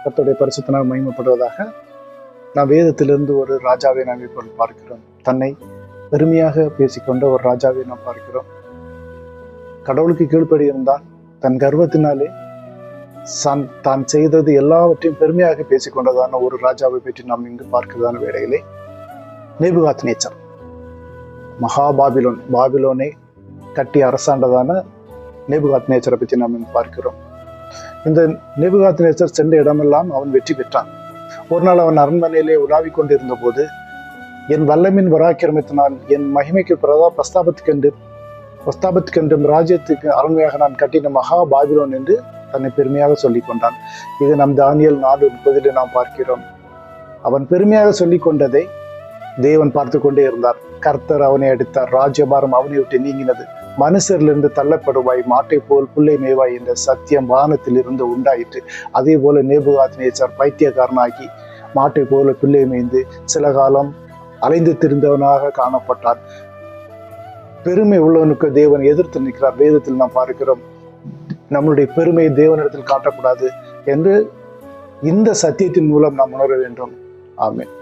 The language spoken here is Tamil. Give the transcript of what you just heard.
கர்த்தருடைய பரிசுத்த நாமம் மகிமைப்படுவதாக. நாம் வேதத்திலிருந்து ஒரு ராஜாவை நாம் இப்பொழுது பார்க்கிறோம். தன்னை பெருமையாக பேசிக்கொண்ட ஒரு ராஜாவை நாம் பார்க்கிறோம். கடவுளுக்கு கீழ்ப்படி இருந்தால் தன் கர்வத்தினாலே தான் செய்தது எல்லாவற்றையும் பெருமையாக பேசிக்கொண்டதான ஒரு ராஜாவை பற்றி நாம் இங்கு பார்க்கிறதான வேளையிலே நேபுகாத்நேச்சர், பாபிலோனை கட்டி அரசாண்டதான நேபுகாத்நேச்சரை பற்றி நாம் இங்கு பார்க்கிறோம். இந்த நேபுகாத்நேச்சர் சென்ற இடமெல்லாம் அவன் வெற்றி பெற்றான். ஒரு நாள் அவன் அரண்மனையிலே உலாவிக் கொண்டிருந்த போது, என் வல்லமின் பராக்கிரமத்தினால் என் மகிமைக்கு பிரஸ்தாபத்துக்கென்றும் ராஜ்யத்துக்கு அரண்மையாக நான் கட்டின பாபிலோன் என்று தன்னை பெருமையாக சொல்லிக் கொண்டான். இது நம் தானியேல் 4:30 நாம் பார்க்கிறோம். அவன் பெருமையாக சொல்லிக் கொண்டதை தேவன் பார்த்து கொண்டே இருந்தார். கர்த்தர் அவனை அடித்தார். ராஜ்யபாரம் அவனை விட்டு நீங்கினது. மனுஷரிலிருந்து தள்ளப்படுவாய், மாட்டை போல் புல்லை மேவாய் என்ற சத்தியம் வானத்தில் இருந்து உண்டாயிற்று. அதே போல நேபுகாத்நேச்சர் பைத்தியக்காரனாகி மாட்டை போல புல்லை மேய்ந்து சில காலம் அலைந்து திரிந்தவனாக காணப்பட்டான். பெருமை உள்ளவனுக்கு தேவன் எதிர்த்து நிற்கிறார். வேதத்தில் நாம் பார்க்கிறோம், நம்முடைய பெருமையை தேவனிடத்தில் காட்டக்கூடாது என்று இந்த சத்தியத்தின் மூலம் நாம் உணர வேண்டும். ஆமென்.